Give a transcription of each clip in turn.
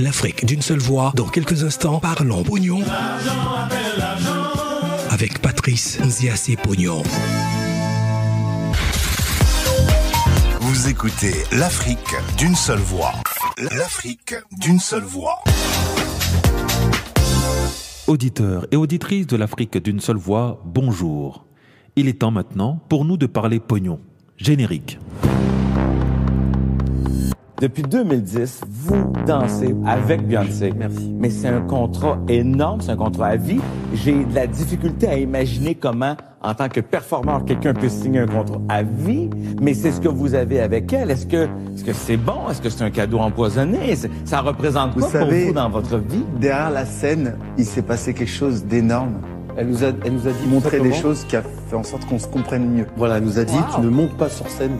l'Afrique d'une seule voix. Dans quelques instants, parlons pognon avec Patrice Nziassé Pognon. Vous écoutez l'Afrique d'une seule voix. L'Afrique d'une seule voix. Auditeurs et auditrices de l'Afrique d'une seule voix, bonjour. Il est temps maintenant pour nous de parler pognon. Générique. Depuis 2010, vous dansez avec Beyoncé. Merci. Mais c'est un contrat énorme, c'est un contrat à vie. J'ai de la difficulté à imaginer comment, en tant que performeur, quelqu'un peut signer un contrat à vie. Mais c'est ce que vous avez avec elle. Est-ce que c'est bon? Est-ce que c'est un cadeau empoisonné? Ça représente quoi pour vous dans votre vie? Derrière la scène, il s'est passé quelque chose d'énorme. Elle nous a dit Montrer des choses qui a fait en sorte qu'on se comprenne mieux. Voilà, elle nous a dit, tu ne montes pas sur scène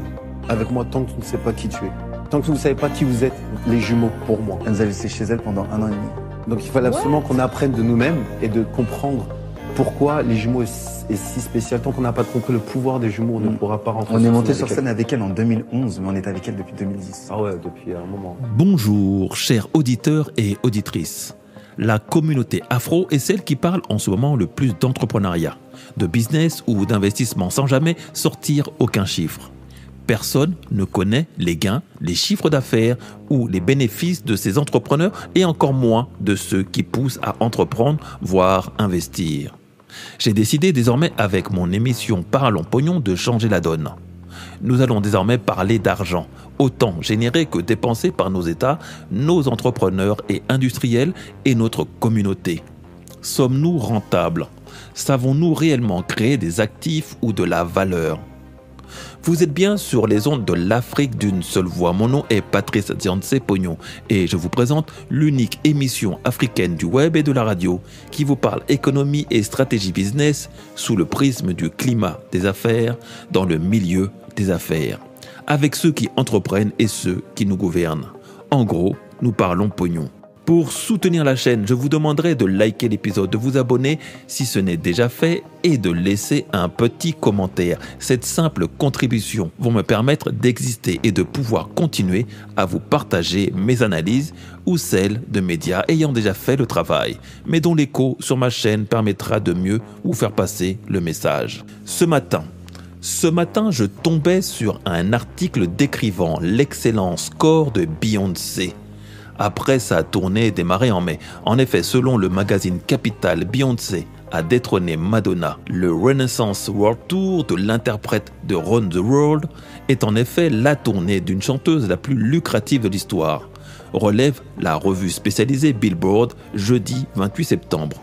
avec moi tant que tu ne sais pas qui tu es. Tant que vous ne savez pas qui vous êtes, les jumeaux, pour moi. Elle nous a laissé chez elle pendant 1 an et demi. Donc il fallait absolument qu'on apprenne de nous-mêmes et de comprendre pourquoi les jumeaux est si spécial. Tant qu'on n'a pas compris le pouvoir des jumeaux, on ne pourra pas rentrer. On est monté sur scène avec elle en 2011, mais on est avec elle depuis 2010. Ah ouais, depuis un moment. Bonjour, chers auditeurs et auditrices. La communauté afro est celle qui parle en ce moment le plus d'entrepreneuriat, de business ou d'investissement sans jamais sortir aucun chiffre. Personne ne connaît les gains, les chiffres d'affaires ou les bénéfices de ces entrepreneurs et encore moins de ceux qui poussent à entreprendre, voire investir. J'ai décidé désormais avec mon émission Parlons Pognon de changer la donne. Nous allons désormais parler d'argent, autant généré que dépensé par nos États, nos entrepreneurs et industriels et notre communauté. Sommes-nous rentables? Savons-nous réellement créer des actifs ou de la valeur? Vous êtes bien sur les ondes de l'Afrique d'une seule voix. Mon nom est Patrice Nziassé Pognon et je vous présente l'unique émission africaine du web et de la radio qui vous parle économie et stratégie business sous le prisme du climat des affaires dans le milieu des affaires, avec ceux qui entreprennent et ceux qui nous gouvernent. En gros, nous parlons pognon. Pour soutenir la chaîne, je vous demanderai de liker l'épisode, de vous abonner si ce n'est déjà fait et de laisser un petit commentaire. Cette simple contribution va me permettre d'exister et de pouvoir continuer à vous partager mes analyses ou celles de médias ayant déjà fait le travail, mais dont l'écho sur ma chaîne permettra de mieux vous faire passer le message. Ce matin, je tombais sur un article décrivant l'excellent score de Beyoncé après sa tournée démarrée en mai. En effet, selon le magazine Capital, Beyoncé a détrôné Madonna. Le Renaissance World Tour de l'interprète de Run the World est en effet la tournée d'une chanteuse la plus lucrative de l'histoire, relève la revue spécialisée Billboard jeudi 28 septembre.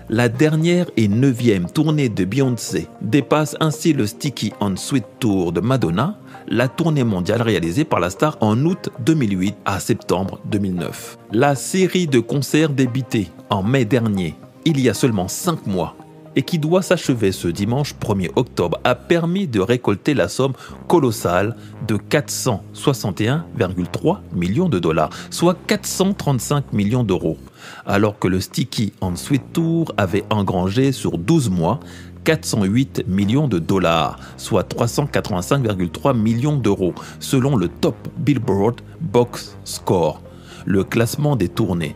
La dernière et 9e tournée de Beyoncé dépasse ainsi le Sticky and Sweet Tour de Madonna, la tournée mondiale réalisée par la star en août 2008 à septembre 2009. La série de concerts débutée en mai dernier, il y a seulement 5 mois, et qui doit s'achever ce dimanche 1er octobre, a permis de récolter la somme colossale de 461,3 millions de dollars, soit 435 millions d'euros, alors que le Sticky and Sweet Tour avait engrangé sur 12 mois 408 millions de dollars, soit 385,3 millions d'euros, selon le Top Billboard Box Score, le classement des tournées.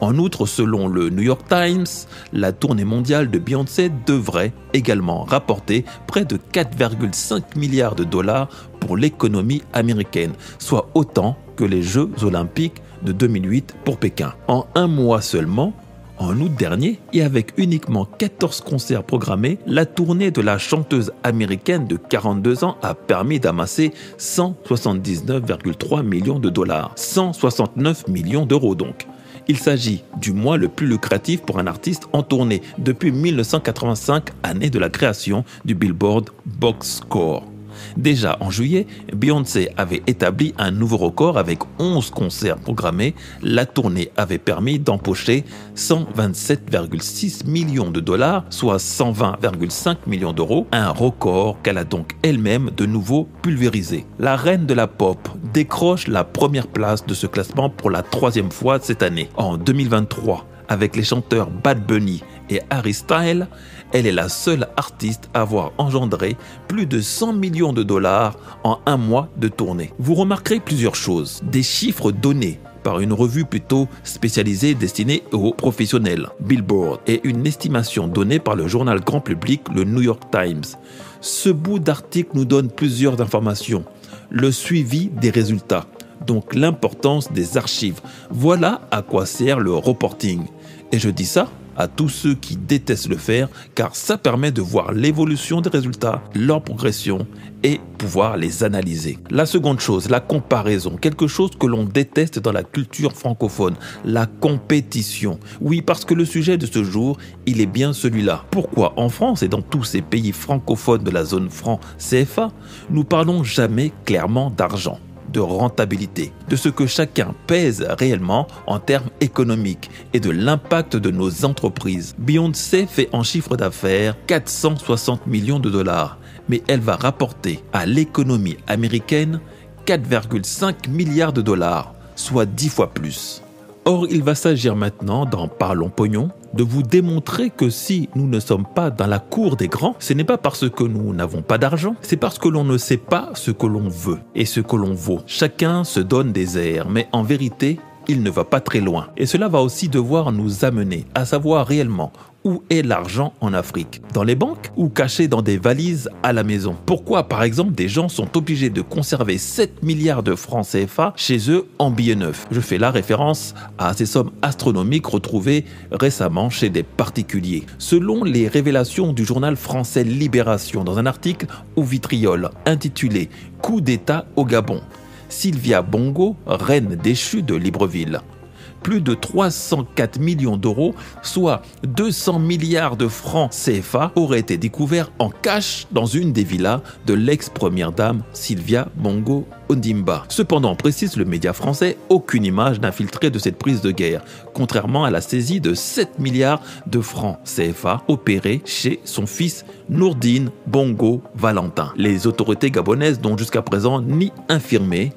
En outre, selon le New York Times, la tournée mondiale de Beyoncé devrait également rapporter près de 4,5 milliards de dollars pour l'économie américaine, soit autant que les Jeux Olympiques de 2008 pour Pékin. En un mois seulement, en août dernier, et avec uniquement 14 concerts programmés, la tournée de la chanteuse américaine de 42 ans a permis d'amasser 179,3 millions de dollars, 169 millions d'euros donc. Il s'agit du mois le plus lucratif pour un artiste en tournée depuis 1985, année de la création du Billboard Box Score. Déjà en juillet, Beyoncé avait établi un nouveau record avec 11 concerts programmés. La tournée avait permis d'empocher 127,6 millions de dollars, soit 120,5 millions d'euros, un record qu'elle a donc elle-même de nouveau pulvérisé. La reine de la pop décroche la première place de ce classement pour la 3e fois cette année. En 2023, avec les chanteurs Bad Bunny et Harry Styles, elle est la seule artiste à avoir engendré plus de 100 millions de dollars en un mois de tournée. Vous remarquerez plusieurs choses. Des chiffres donnés par une revue plutôt spécialisée destinée aux professionnels, Billboard, et une estimation donnée par le journal grand public, le New York Times. Ce bout d'article nous donne plusieurs informations. Le suivi des résultats, donc l'importance des archives. Voilà à quoi sert le reporting. Et je dis ça à tous ceux qui détestent le faire, car ça permet de voir l'évolution des résultats, leur progression et pouvoir les analyser. La seconde chose, la comparaison, quelque chose que l'on déteste dans la culture francophone, la compétition. Oui, parce que le sujet de ce jour, il est bien celui-là. Pourquoi en France et dans tous ces pays francophones de la zone franc CFA, nous parlons jamais clairement d'argent, de rentabilité, de ce que chacun pèse réellement en termes économiques et de l'impact de nos entreprises. Beyoncé fait en chiffre d'affaires 460 millions de dollars, mais elle va rapporter à l'économie américaine 4,5 milliards de dollars, soit 10 fois plus. Or, il va s'agir maintenant, dans Parlons Pognon, de vous démontrer que si nous ne sommes pas dans la cour des grands, ce n'est pas parce que nous n'avons pas d'argent, c'est parce que l'on ne sait pas ce que l'on veut et ce que l'on vaut. Chacun se donne des airs, mais en vérité, il ne va pas très loin. Et cela va aussi devoir nous amener à savoir réellement où est l'argent en Afrique. Dans les banques ou caché dans des valises à la maison. Pourquoi, par exemple, des gens sont obligés de conserver 7 milliards de francs CFA chez eux en billets neufs? Je fais là référence à ces sommes astronomiques retrouvées récemment chez des particuliers. Selon les révélations du journal français Libération dans un article au vitriol intitulé « Coup d'État au Gabon », Sylvia Bongo, reine déchue de Libreville. Plus de 304 millions d'euros, soit 200 milliards de francs CFA, auraient été découverts en cash dans une des villas de l'ex-première dame Sylvia Bongo Ondimba. Cependant, précise le média français, aucune image n'a filtré de cette prise de guerre, contrairement à la saisie de 7 milliards de francs CFA opérée chez son fils Nourdine Bongo Valentin. Les autorités gabonaises n'ont jusqu'à présent ni infirmé,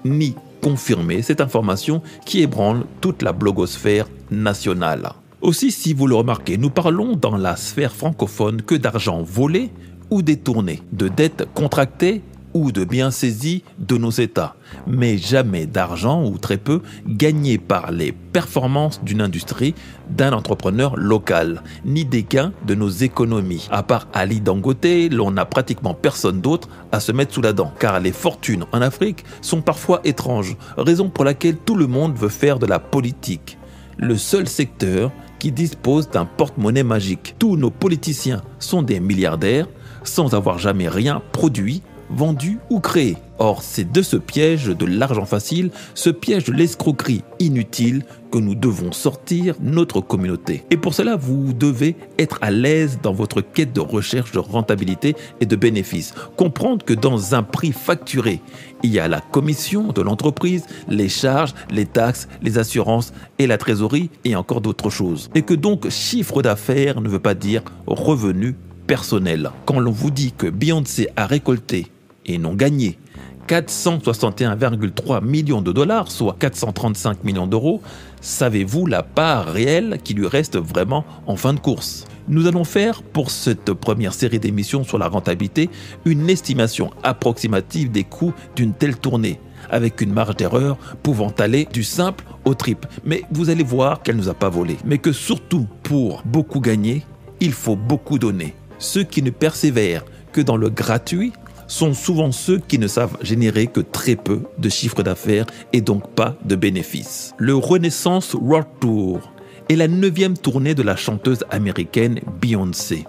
ni confirmer cette information qui ébranle toute la blogosphère nationale. Aussi, si vous le remarquez, nous parlons dans la sphère francophone que d'argent volé ou détourné, de dettes contractées ou de biens saisis de nos États, mais jamais d'argent ou très peu gagné par les performances d'une industrie, d'un entrepreneur local, ni des gains de nos économies. À part Ali Dangote, l'on n'a pratiquement personne d'autre à se mettre sous la dent, car les fortunes en Afrique sont parfois étranges, raison pour laquelle tout le monde veut faire de la politique. Le seul secteur qui dispose d'un porte-monnaie magique. Tous nos politiciens sont des milliardaires sans avoir jamais rien produit, vendu ou créé. Or, c'est de ce piège de l'argent facile, ce piège de l'escroquerie inutile que nous devons sortir notre communauté. Et pour cela, vous devez être à l'aise dans votre quête de recherche de rentabilité et de bénéfices. Comprendre que dans un prix facturé, il y a la commission de l'entreprise, les charges, les taxes, les assurances et la trésorerie et encore d'autres choses. Et que donc chiffre d'affaires ne veut pas dire revenu personnel. Quand l'on vous dit que Beyoncé a récolté et non gagné 461,3 millions de dollars, soit 435 millions d'euros, savez-vous la part réelle qui lui reste vraiment en fin de course? Nous allons faire, pour cette première série d'émissions sur la rentabilité, une estimation approximative des coûts d'une telle tournée, avec une marge d'erreur pouvant aller du simple au triple. Mais vous allez voir qu'elle ne nous a pas volé. Mais que surtout, pour beaucoup gagner, il faut beaucoup donner. Ceux qui ne persévèrent que dans le gratuit sont souvent ceux qui ne savent générer que très peu de chiffre d'affaires et donc pas de bénéfices. Le Renaissance World Tour est la 9e tournée de la chanteuse américaine Beyoncé.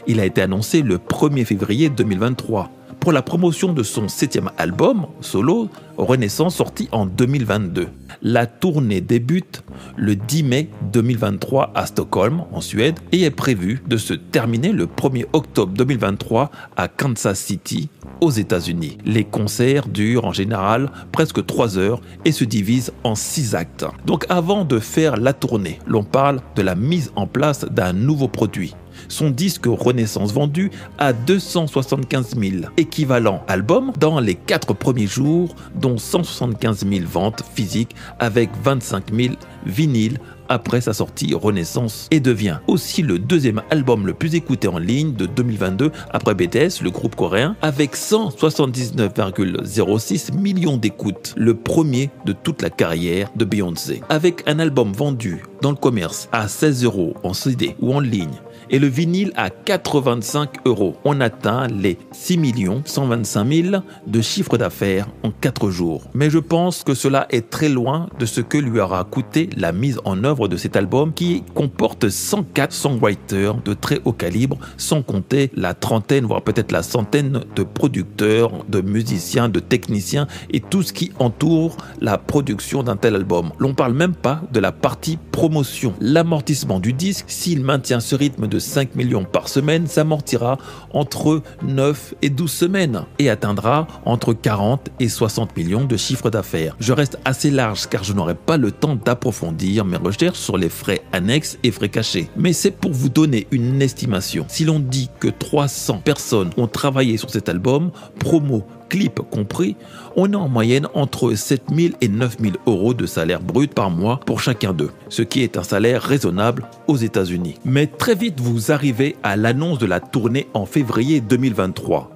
Il a été annoncé le 1er février 2023 pour la promotion de son 7e album solo Renaissance sorti en 2022. La tournée débute le 10 mai 2023 à Stockholm, en Suède, et est prévue de se terminer le 1er octobre 2023 à Kansas City, aux États-Unis. Les concerts durent en général presque 3 heures et se divisent en 6 actes. Donc avant de faire la tournée, l'on parle de la mise en place d'un nouveau produit. Son disque Renaissance vendu à 275 000 équivalents albums dans les 4 premiers jours, dont 175 000 ventes physiques avec 25 000 vinyles après sa sortie Renaissance et devient aussi le deuxième album le plus écouté en ligne de 2022 après BTS, le groupe coréen, avec 179,06 millions d'écoutes, le premier de toute la carrière de Beyoncé. Avec un album vendu dans le commerce à 16 € en CD ou en ligne et le vinyle à 85 €, on atteint les 6 125 000 de chiffre d'affaires en 4 jours. Mais je pense que cela est très loin de ce que lui aura coûté la mise en œuvre de cet album qui comporte 104 songwriters de très haut calibre, sans compter la trentaine, voire peut-être la centaine de producteurs, de musiciens, de techniciens et tout ce qui entoure la production d'un tel album. L'on parle même pas de la partie promotion. L'amortissement du disque, s'il maintient ce rythme de 5 millions par semaine, s'amortira entre 9 et 12 semaines et atteindra entre 40 et 60 millions de chiffre d'affaires. Je reste assez large car je n'aurai pas le temps d'approfondir mes recherches sur les frais annexes et frais cachés. Mais c'est pour vous donner une estimation. Si l'on dit que 300 personnes ont travaillé sur cet album, promo, clip compris, on est en moyenne entre 7 000 et 9 000 € de salaire brut par mois pour chacun d'eux, ce qui est un salaire raisonnable aux États-Unis. Mais très vite, vous arrivez à l'annonce de la tournée en février 2023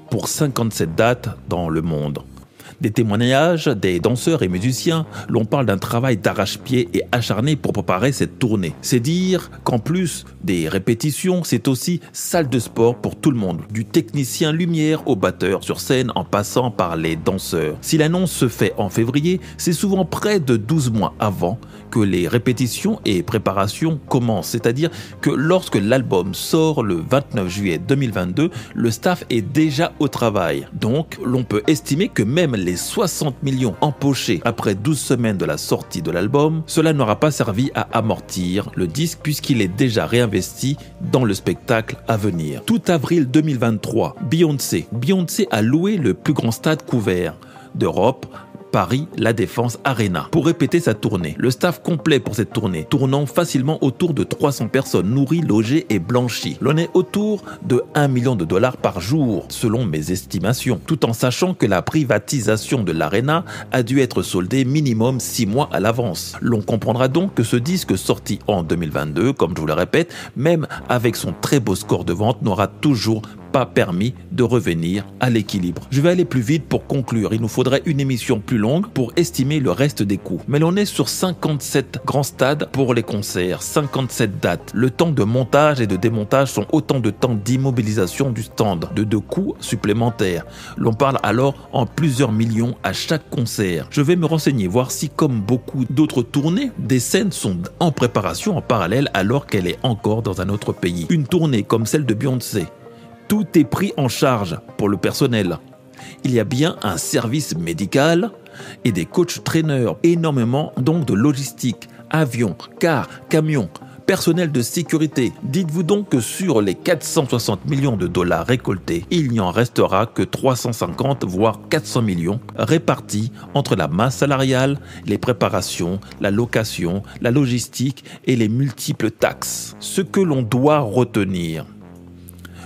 pour 57 dates dans le monde. Des témoignages des danseurs et musiciens, l'on parle d'un travail d'arrache-pied et acharné pour préparer cette tournée. C'est dire qu'en plus des répétitions, c'est aussi salle de sport pour tout le monde, du technicien lumière au batteur sur scène en passant par les danseurs. Si l'annonce se fait en février, c'est souvent près de 12 mois avant que les répétitions et préparations commencent. C'est-à-dire que lorsque l'album sort le 29 juillet 2022, le staff est déjà au travail. Donc, l'on peut estimer que même les 60 millions empochés après 12 semaines de la sortie de l'album, cela n'aura pas servi à amortir le disque puisqu'il est déjà réinvesti dans le spectacle à venir. Tout avril 2023, Beyoncé a loué le plus grand stade couvert d'Europe, Paris, La Défense Arena, pour répéter sa tournée. Le staff complet pour cette tournée, tournant facilement autour de 300 personnes nourries, logées et blanchies. L'on est autour de $1 million par jour, selon mes estimations, tout en sachant que la privatisation de l'Arena a dû être soldée minimum 6 mois à l'avance. L'on comprendra donc que ce disque sorti en 2022, comme je vous le répète, même avec son très beau score de vente, n'aura toujours pas permis de revenir à l'équilibre. Je vais aller plus vite pour conclure. Il nous faudrait une émission plus longue pour estimer le reste des coûts. Mais l'on est sur 57 grands stades pour les concerts, 57 dates. Le temps de montage et de démontage sont autant de temps d'immobilisation du stand, de coûts supplémentaires. L'on parle alors en plusieurs millions à chaque concert. Je vais me renseigner, voir si, comme beaucoup d'autres tournées, des scènes sont en préparation en parallèle alors qu'elle est encore dans un autre pays. Une tournée comme celle de Beyoncé, tout est pris en charge pour le personnel. Il y a bien un service médical et des coachs-trainers, énormément donc de logistique, avions, cars, camions, personnel de sécurité. Dites-vous donc que sur les 460 millions de dollars récoltés, il n'y en restera que 350 voire 400 millions répartis entre la masse salariale, les préparations, la location, la logistique et les multiples taxes. Ce que l'on doit retenir: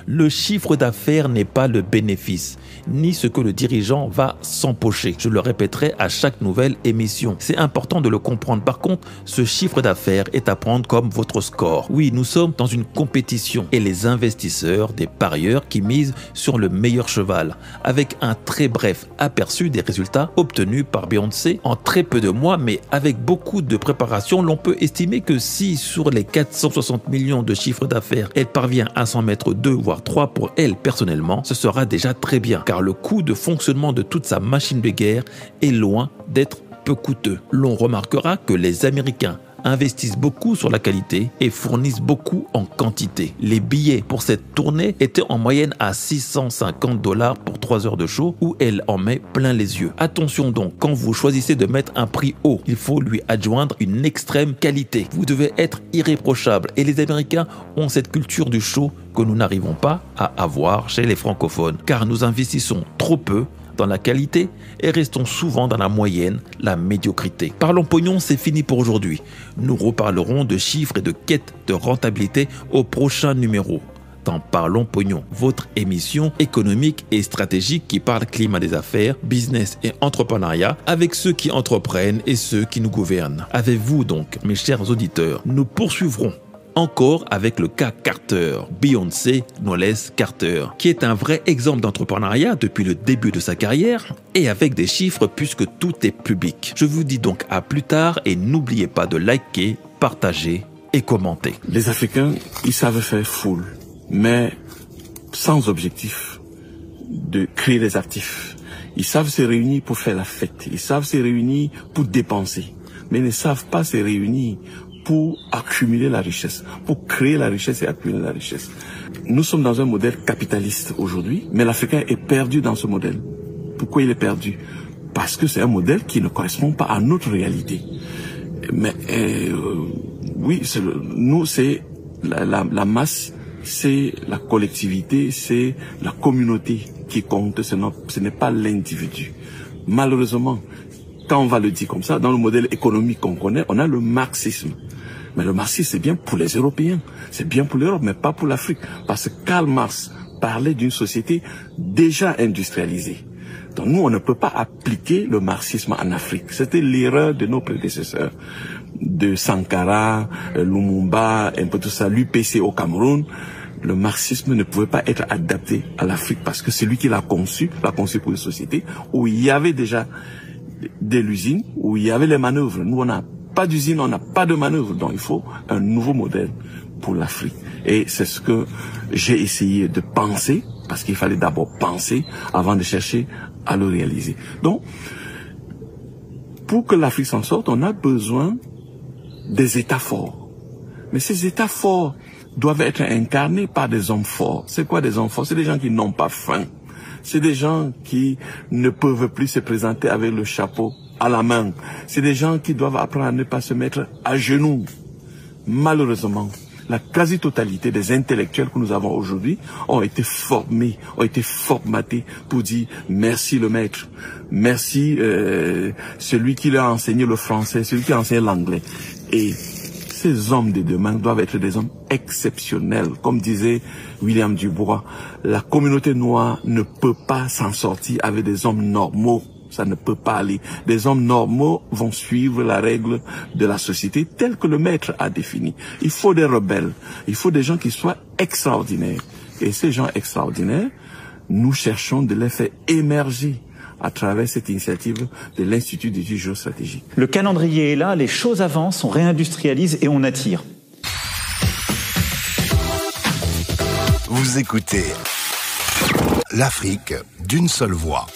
le chiffre d'affaires n'est pas le bénéfice, ni ce que le dirigeant va s'empocher. Je le répéterai à chaque nouvelle émission. C'est important de le comprendre. Par contre, ce chiffre d'affaires est à prendre comme votre score. Oui, nous sommes dans une compétition et les investisseurs, des parieurs qui misent sur le meilleur cheval. Avec un très bref aperçu des résultats obtenus par Beyoncé en très peu de mois, mais avec beaucoup de préparation, l'on peut estimer que si sur les 460 millions de chiffre d'affaires, elle parvient à s'en mettre 2 voire 3 pour elle personnellement, ce sera déjà très bien, car le coût de fonctionnement de toute sa machine de guerre est loin d'être peu coûteux. L'on remarquera que les Américains investissent beaucoup sur la qualité et fournissent beaucoup en quantité. Les billets pour cette tournée étaient en moyenne à $650 pour 3 heures de show où elle en met plein les yeux. Attention donc, quand vous choisissez de mettre un prix haut, il faut lui adjoindre une extrême qualité. Vous devez être irréprochable et les Américains ont cette culture du show que nous n'arrivons pas à avoir chez les francophones, car nous investissons trop peu dans la qualité et restons souvent dans la moyenne, la médiocrité. Parlons pognon, c'est fini pour aujourd'hui. Nous reparlerons de chiffres et de quête de rentabilité au prochain numéro. dans Parlons Pognon, votre émission économique et stratégique qui parle climat des affaires, business et entrepreneuriat avec ceux qui entreprennent et ceux qui nous gouvernent. Avec vous donc, mes chers auditeurs, nous poursuivrons encore avec le cas Carter, Beyoncé Knowless Carter, qui est un vrai exemple d'entrepreneuriat depuis le début de sa carrière et avec des chiffres puisque tout est public. Je vous dis donc à plus tard et n'oubliez pas de liker, partager et commenter. Les Africains, ils savent faire foule, mais sans objectif de créer des actifs. Ils savent se réunir pour faire la fête, ils savent se réunir pour dépenser, mais ils ne savent pas se réunir pour accumuler la richesse, pour créer la richesse et accumuler la richesse. Nous sommes dans un modèle capitaliste aujourd'hui, mais l'Africain est perdu dans ce modèle. Pourquoi il est perdu? Parce que c'est un modèle qui ne correspond pas à notre réalité. Mais oui, nous c'est la masse, c'est la collectivité, c'est la communauté qui compte, ce n'est pas l'individu. Malheureusement, quand on va le dire comme ça, dans le modèle économique qu'on connaît, on a le marxisme. Mais le marxisme, c'est bien pour les Européens, c'est bien pour l'Europe, mais pas pour l'Afrique. Parce que Karl Marx parlait d'une société déjà industrialisée. Donc nous, on ne peut pas appliquer le marxisme en Afrique. C'était l'erreur de nos prédécesseurs, de Sankara, Lumumba, un peu tout ça, l'UPC au Cameroun. Le marxisme ne pouvait pas être adapté à l'Afrique parce que c'est lui qui l'a conçu pour une société où il y avait déjà de l'usine, où il y avait les manœuvres. Nous, on n'a pas d'usine, on n'a pas de manœuvre. Donc, il faut un nouveau modèle pour l'Afrique. Et c'est ce que j'ai essayé de penser, parce qu'il fallait d'abord penser avant de chercher à le réaliser. Donc, pour que l'Afrique s'en sorte, on a besoin des États forts. Mais ces États forts doivent être incarnés par des hommes forts. C'est quoi des hommes forts? C'est des gens qui n'ont pas faim. C'est des gens qui ne peuvent plus se présenter avec le chapeau à la main. C'est des gens qui doivent apprendre à ne pas se mettre à genoux. Malheureusement, la quasi-totalité des intellectuels que nous avons aujourd'hui ont été formés, ont été formatés pour dire merci le maître, merci celui qui leur a enseigné le français, celui qui a enseigné l'anglais. Et ces hommes de demain doivent être des hommes exceptionnels. Comme disait William Dubois, la communauté noire ne peut pas s'en sortir avec des hommes normaux. Ça ne peut pas aller. Des hommes normaux vont suivre la règle de la société telle que le maître a définie. Il faut des rebelles. Il faut des gens qui soient extraordinaires. Et ces gens extraordinaires, nous cherchons de les faire émerger à travers cette initiative de l'Institut d'études géostratégiques. Le calendrier est là, les choses avancent, on réindustrialise et on attire. Vous écoutez l'Afrique d'une seule voix.